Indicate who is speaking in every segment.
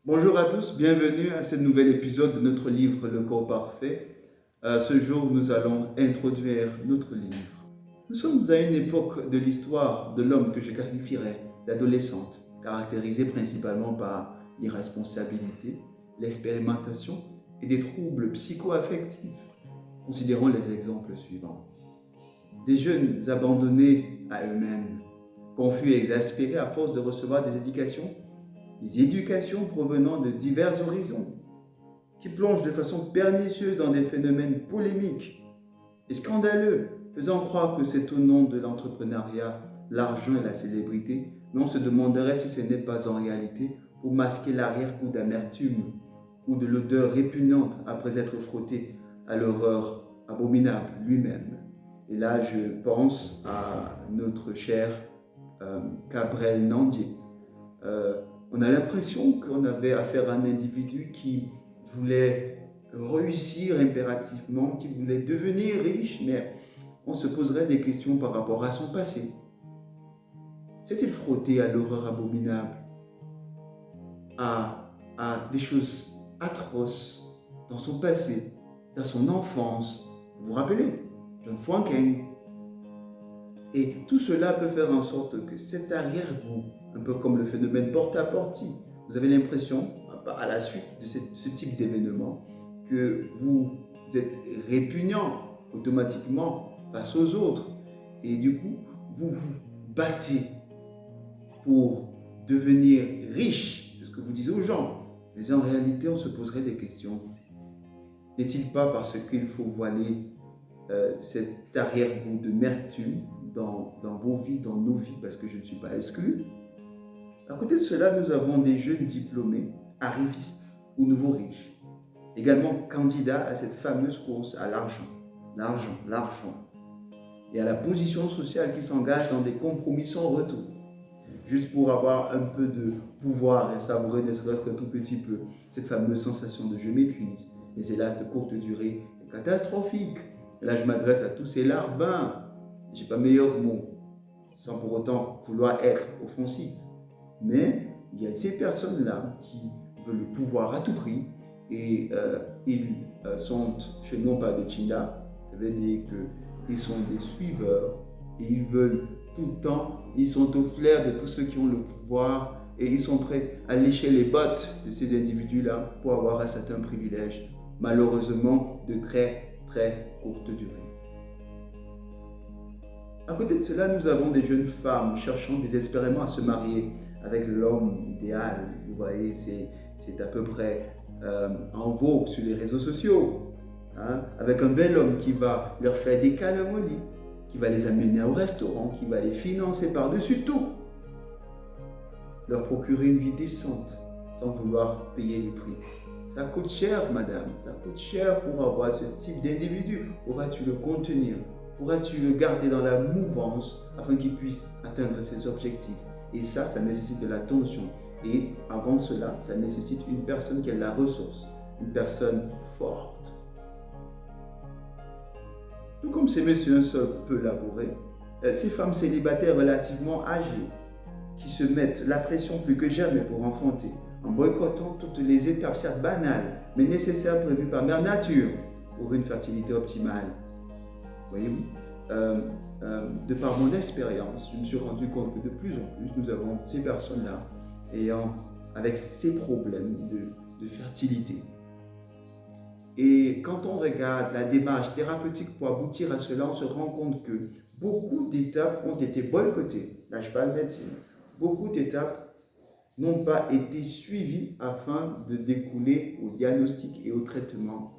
Speaker 1: Bonjour à tous, bienvenue à ce nouvel épisode de notre livre Le corps parfait. Ce jour, nous allons introduire notre livre. Nous sommes à une époque de l'histoire de l'homme que je qualifierais d'adolescente, caractérisée principalement par l'irresponsabilité, l'expérimentation et des troubles psycho-affectifs. Considérons les exemples suivants. Des jeunes abandonnés à eux-mêmes, confus et exaspérés à force de recevoir des éducations provenant de divers horizons, qui plongent de façon pernicieuse dans des phénomènes polémiques et scandaleux, faisant croire que c'est au nom de l'entrepreneuriat, l'argent et la célébrité, mais on se demanderait si ce n'est pas en réalité pour masquer l'arrière-goût d'amertume ou de l'odeur répugnante après être frotté à l'horreur abominable lui-même. Et là, je pense à notre cher Cabrel Nandier. On a l'impression qu'on avait affaire à un individu qui voulait réussir impérativement, qui voulait devenir riche, mais on se poserait des questions par rapport à son passé. S'est-il frotté à l'horreur abominable, à des choses atroces dans son passé, dans son enfance? Vous vous rappelez, John Franken. Et tout cela peut faire en sorte que cet arrière-goût, un peu comme le phénomène porte-à-porte, vous avez l'impression, à la suite de ce type d'événement, que vous êtes répugnant automatiquement face aux autres. Et du coup, vous vous battez pour devenir riche. C'est ce que vous dites aux gens. Mais en réalité, on se poserait des questions. N'est-il pas parce qu'il faut voiler cet arrière-goût de mertume dans vos vies, dans nos vies, parce que je ne suis pas exclu? À côté de cela, nous avons des jeunes diplômés, arrivistes ou nouveaux riches, également candidats à cette fameuse course à l'argent. L'argent, l'argent. Et à la position sociale qui s'engage dans des compromis sans retour, juste pour avoir un peu de pouvoir et savourer ne serait-ce qu'un tout petit peu cette fameuse sensation de je maîtrise, mais hélas de courte durée et catastrophique. Et là, je m'adresse à tous ces larbins, j'ai pas meilleur mot, sans pour autant vouloir être offensif. Mais il y a ces personnes-là qui veulent le pouvoir à tout prix et ils sont chez non pas des chindas, ça veut dire qu'ils sont des suiveurs et ils veulent tout le temps, ils sont au flair de tous ceux qui ont le pouvoir et ils sont prêts à lécher les bottes de ces individus-là pour avoir un certain privilège, malheureusement de très très courte durée. À côté de cela, nous avons des jeunes femmes cherchant désespérément à se marier avec l'homme idéal. Vous voyez, c'est à peu près en vogue sur les réseaux sociaux. Hein, avec un bel homme qui va leur faire des câlins au lit, qui va les amener au restaurant, qui va les financer par-dessus tout, leur procurer une vie décente sans vouloir payer les prix. Ça coûte cher, madame, ça coûte cher pour avoir ce type d'individu. Pourras-tu le contenir? Pourras-tu le garder dans la mouvance afin qu'il puisse atteindre ses objectifs? Et ça nécessite de l'attention. Et avant cela, ça nécessite une personne qui a la ressource, une personne forte. Tout comme ces messieurs seuls peu labourés, ces femmes célibataires relativement âgées qui se mettent la pression plus que jamais pour enfanter, en boycottant toutes les étapes certes banales, mais nécessaires prévues par mère nature pour une fertilité optimale. Voyez-vous, de par mon expérience, je me suis rendu compte que de plus en plus, nous avons ces personnes-là avec ces problèmes de fertilité. Et quand on regarde la démarche thérapeutique pour aboutir à cela, on se rend compte que beaucoup d'étapes ont été boycottées. Là, je parle médecine. Beaucoup d'étapes n'ont pas été suivies afin de découler au diagnostic et au traitement.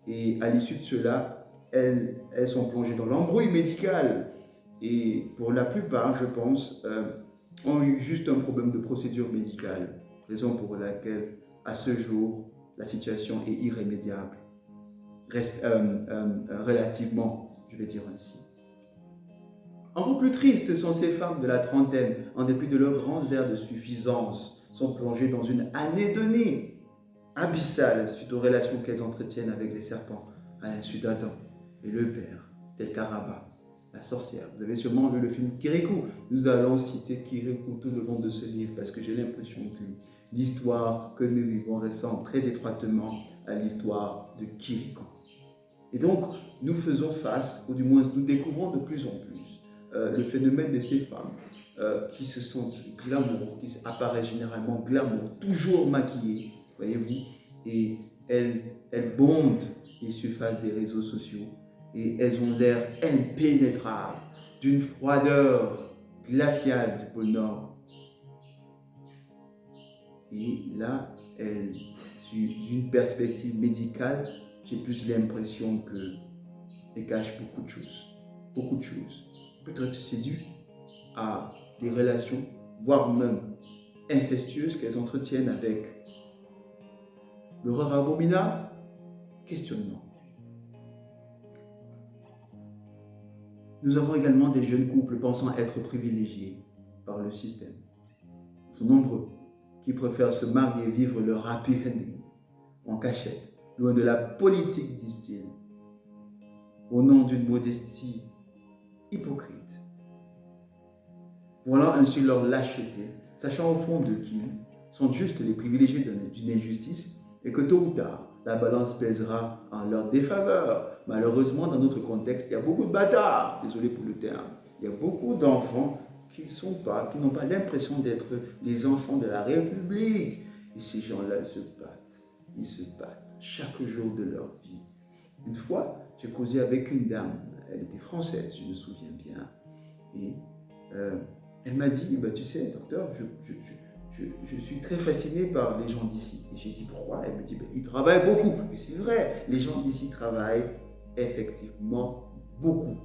Speaker 1: Et à l'issue de cela, elles sont plongées dans l'embrouille médicale. Et pour la plupart, je pense, ont eu juste un problème de procédure médicale. Raison pour laquelle, à ce jour, la situation est irrémédiable. Relativement, je vais dire ainsi. Encore plus tristes sont ces femmes de la trentaine, en dépit de leurs grands airs de suffisance, sont plongées dans une anédonie abyssale suite aux relations qu'elles entretiennent avec les serpents, à l'insu d'Adam et le père, tel qu'Araba, la sorcière. Vous avez sûrement vu le film Kirikou. Nous allons citer Kirikou tout le long de ce livre parce que j'ai l'impression l'histoire que nous vivons ressemble très étroitement à l'histoire de Kirikou. Et donc, nous faisons face, ou du moins nous découvrons de plus en plus le phénomène de ces femmes qui se sentent glamour, qui apparaissent généralement glamour, toujours maquillées, voyez-vous, et elles bondent les surfaces des réseaux sociaux et elles ont l'air impénétrables, d'une froideur glaciale du pôle Nord. Et là, sur une perspective médicale, j'ai plus l'impression qu'elles cachent beaucoup de choses. Beaucoup de choses. Peut-être c'est dû à des relations, voire même incestueuses qu'elles entretiennent avec l'horreur abominable. Questionnement. Nous avons également des jeunes couples pensant être privilégiés par le système. Ils sont nombreux qui préfèrent se marier et vivre leur happy ending en cachette, loin de la politique, disent-ils, au nom d'une modestie hypocrite. Voilà ainsi leur lâcheté, sachant au fond d'eux qu'ils sont juste les privilégiés d'une injustice et que tôt ou tard, la balance pèsera en leur défaveur. Malheureusement, dans notre contexte, il y a beaucoup de bâtards, désolé pour le terme, il y a beaucoup d'enfants qui n'ont pas l'impression d'être les enfants de la République. Et ces gens-là ils se battent chaque jour de leur vie. Une fois, j'ai causé avec une dame, elle était française, je me souviens bien, et elle m'a dit, tu sais, docteur, je suis très fasciné par les gens d'ici. Et j'ai dit, pourquoi? Elle me dit, ils travaillent beaucoup. Et c'est vrai, les gens d'ici travaillent effectivement beaucoup,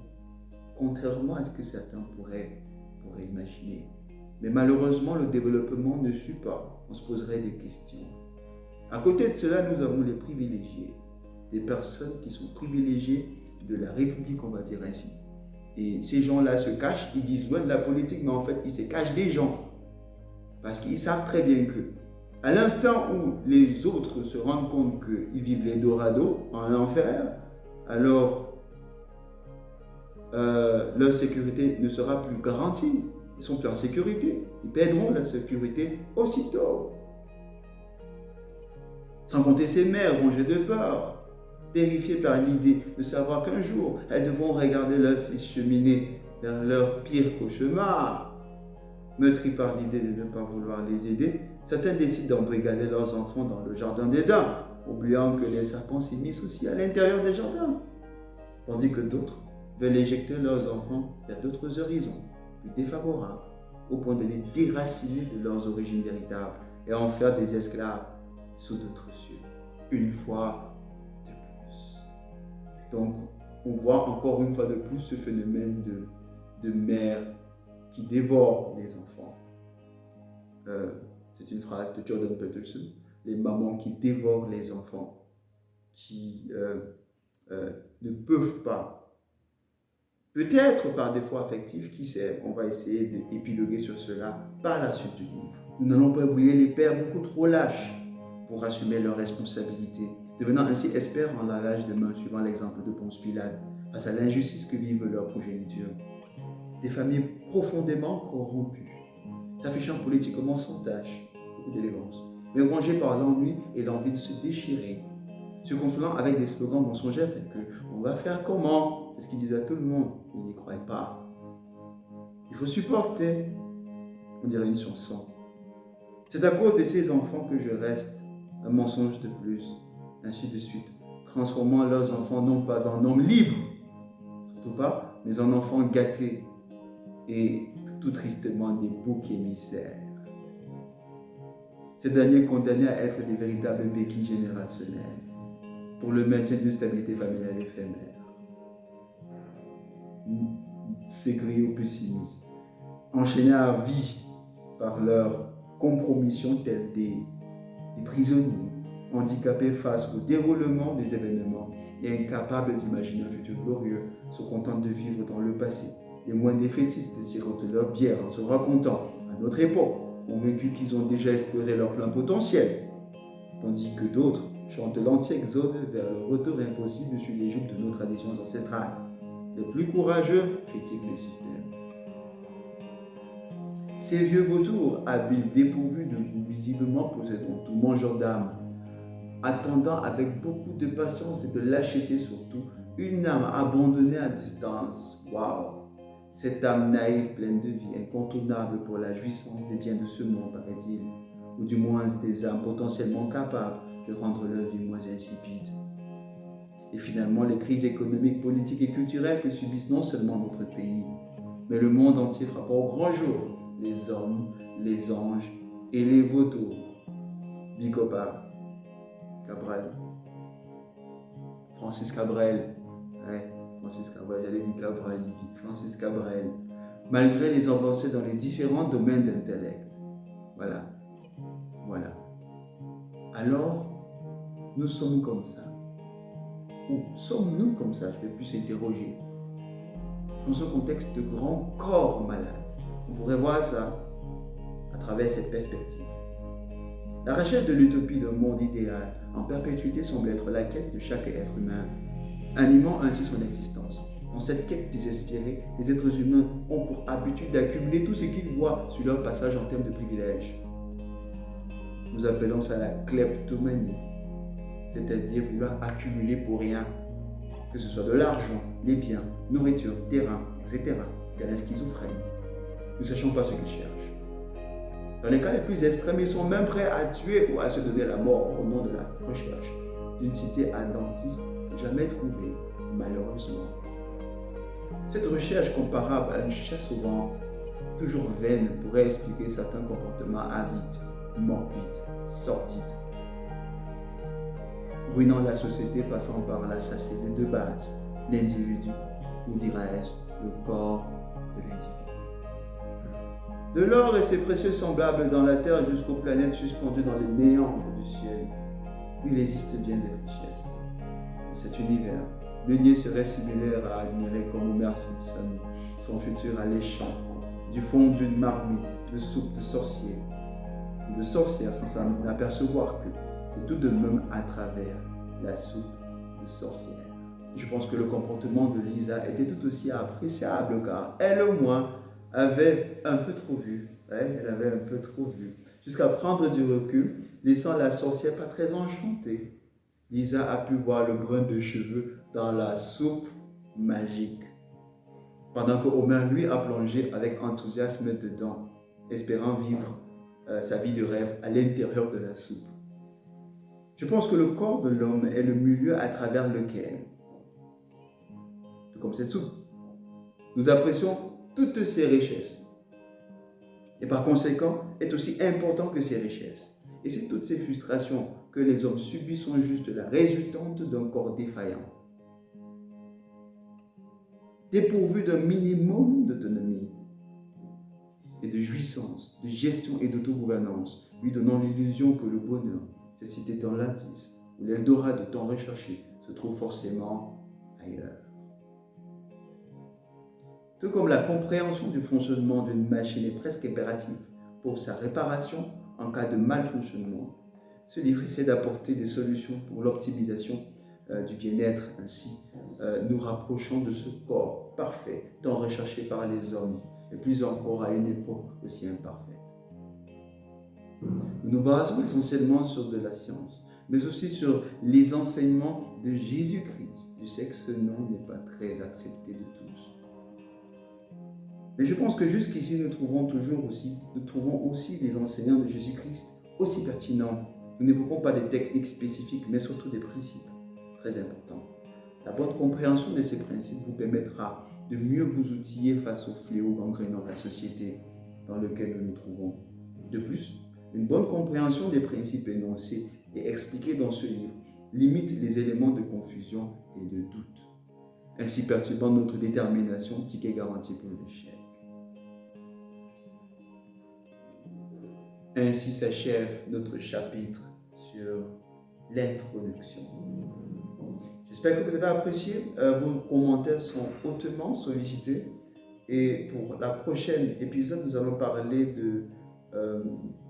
Speaker 1: contrairement à ce que certains pourraient imaginer. Mais malheureusement, le développement ne suit pas. On se poserait des questions. À côté de cela, nous avons les privilégiés, des personnes qui sont privilégiées de la République, on va dire ainsi. Et ces gens-là se cachent, ils disent loin de la politique, mais en fait, ils se cachent des gens. Parce qu'ils savent très bien que, à l'instant où les autres se rendent compte qu'ils vivent l'Eldorado en enfer, alors leur sécurité ne sera plus garantie. Ils ne sont plus en sécurité. Ils perdront leur sécurité aussitôt. Sans compter ces mères rongées de peur, terrifiées par l'idée de savoir qu'un jour, elles devront regarder leur fils cheminer vers leur pire cauchemar. Meurtries par l'idée de ne pas vouloir les aider, certains décident d'embrigader leurs enfants dans le jardin d'Éden, oubliant que les serpents s'immiscent aussi à l'intérieur des jardins. Tandis que d'autres veulent éjecter leurs enfants vers d'autres horizons, plus défavorables, au point de les déraciner de leurs origines véritables et en faire des esclaves sous d'autres cieux, une fois de plus. Donc, on voit encore une fois de plus ce phénomène de mère qui dévore les enfants. C'est une phrase de Jordan Peterson, les mamans qui dévorent les enfants, qui ne peuvent pas, peut-être par défaut affectif, qui sait, on va essayer d'épiloguer sur cela par la suite du livre. Nous n'allons pas oublier les pères beaucoup trop lâches pour assumer leurs responsabilités, devenant ainsi experts en lavage de mains, suivant l'exemple de Ponce Pilate, face à l'injustice que vivent leurs progénitures. Des familles profondément corrompues, s'affichant politiquement sans tâche, beaucoup d'élégance, mais rongées par l'ennui et l'envie de se déchirer, se consolant avec des slogans mensongers tels que « on va faire comment ?» C'est ce qu'ils disent à tout le monde, ils n'y croient pas. Il faut supporter, on dirait une chanson. C'est à cause de ces enfants que je reste un mensonge de plus, ainsi de suite, transformant leurs enfants non pas en hommes libres, surtout pas, mais en enfants gâtés et tout tristement des boucs émissaires. Ces derniers condamnés à être des véritables béquilles générationnelles pour le maintien d'une stabilité familiale éphémère. Ces griots pessimistes, enchaînés à vie par leur compromission tels des prisonniers, handicapés face au déroulement des événements et incapables d'imaginer un futur glorieux, se contentent de vivre dans le passé. Les moins défaitistes sirotent leur bière en se racontant, à notre époque, convaincus qu'ils ont déjà exploré leur plein potentiel, tandis que d'autres chantent l'anti-exode vers le retour impossible sur les joutes de nos traditions ancestrales. Les plus courageux critiquent le système. Ces vieux vautours, habiles, dépourvus de goût, visiblement possédant tout mangeur d'âme, attendant avec beaucoup de patience et de lâcheté surtout, une âme abandonnée à distance. Waouh! Cette âme naïve, pleine de vie, incontournable pour la jouissance des biens de ce monde, paraît-il, ou du moins des âmes potentiellement capables de rendre leur vie moins insipide. Et finalement, les crises économiques, politiques et culturelles que subissent non seulement notre pays, mais le monde entier frappent au grand jour les hommes, les anges et les vautours. Bicopa, Cabral, Francis Cabrel, ouais, Francis Cabrel, j'allais dire Cabral, Francis Cabrel, malgré les avancées dans les différents domaines d'intellect. Voilà. Alors, nous sommes comme ça. Ou sommes-nous comme ça? Je vais plus s'interroger. Dans ce contexte de grand corps malade, on pourrait voir ça à travers cette perspective. La recherche de l'utopie d'un monde idéal en perpétuité semble être la quête de chaque être humain, animant ainsi son existence. Dans cette quête désespérée, les êtres humains ont pour habitude d'accumuler tout ce qu'ils voient sur leur passage en termes de privilèges. Nous appelons ça la kleptomanie, c'est-à-dire vouloir accumuler pour rien, que ce soit de l'argent, les biens, nourriture, terrain, etc., tel un schizophrène, ne sachant pas ce qu'ils cherchent. Dans les cas les plus extrêmes, ils sont même prêts à tuer ou à se donner la mort au nom de la recherche d'une cité adventiste jamais trouvée, malheureusement. Cette recherche comparable à une chasse au vent, toujours vaine, pourrait expliquer certains comportements avides, morbides, sordides, ruinant la société passant par la cellule de base, l'individu, ou dirais-je, le corps de l'individu. De l'or et ses précieux semblables dans la terre jusqu'aux planètes suspendues dans les méandres du ciel, il existe bien des richesses. Dans cet univers, le niais serait similaire à admirer comme Homer Simpson son futur alléchant du fond d'une marmite de soupe de sorcier ou de sorcière sans s'en apercevoir que c'est tout de même à travers la soupe de sorcière. Je pense que le comportement de Lisa était tout aussi appréciable car elle au moins avait un peu trop vu. Ouais, elle avait un peu trop vu. Jusqu'à prendre du recul, laissant la sorcière pas très enchantée. Lisa a pu voir le brin de cheveux dans la soupe magique. Pendant que Homer, lui, a plongé avec enthousiasme dedans, espérant vivre sa vie de rêve à l'intérieur de la soupe. Je pense que le corps de l'homme est le milieu à travers lequel, tout comme cette soupe, nous apprécions toutes ces richesses. Et par conséquent, est aussi important que ces richesses. Et c'est toutes ces frustrations que les hommes subissent sont juste la résultante d'un corps défaillant, dépourvu d'un minimum d'autonomie et de jouissance, de gestion et d'autogouvernance, lui donnant l'illusion que le bonheur, cette cité dans l'Atlantis, où l'Eldorado tant recherché se trouve forcément ailleurs. Tout comme la compréhension du fonctionnement d'une machine est presque impérative pour sa réparation en cas de malfonctionnement, ce livre essaie d'apporter des solutions pour l'optimisation du bien-être, ainsi nous rapprochant de ce corps parfait tant recherché par les hommes, et plus encore à une époque aussi imparfaite. Nous nous basons essentiellement sur de la science, mais aussi sur les enseignements de Jésus-Christ. Je sais que ce nom n'est pas très accepté de tous. Mais je pense que jusqu'ici, nous trouvons aussi les enseignants de Jésus-Christ aussi pertinents. Nous n'évoquons pas des techniques spécifiques, mais surtout des principes très importants. La bonne compréhension de ces principes vous permettra de mieux vous outiller face aux fléaux gangrénant la société dans laquelle nous nous trouvons. De plus, une bonne compréhension des principes énoncés et expliqués dans ce livre limite les éléments de confusion et de doute, ainsi perturbant notre détermination, ticket garanti pour l'échec. Ainsi s'achève notre chapitre sur l'introduction. J'espère que vous avez apprécié. Vos commentaires sont hautement sollicités. Et pour la prochaine épisode, nous allons parler de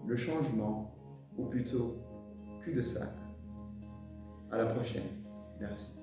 Speaker 1: le changement, ou plutôt cul-de-sac. À la prochaine. Merci.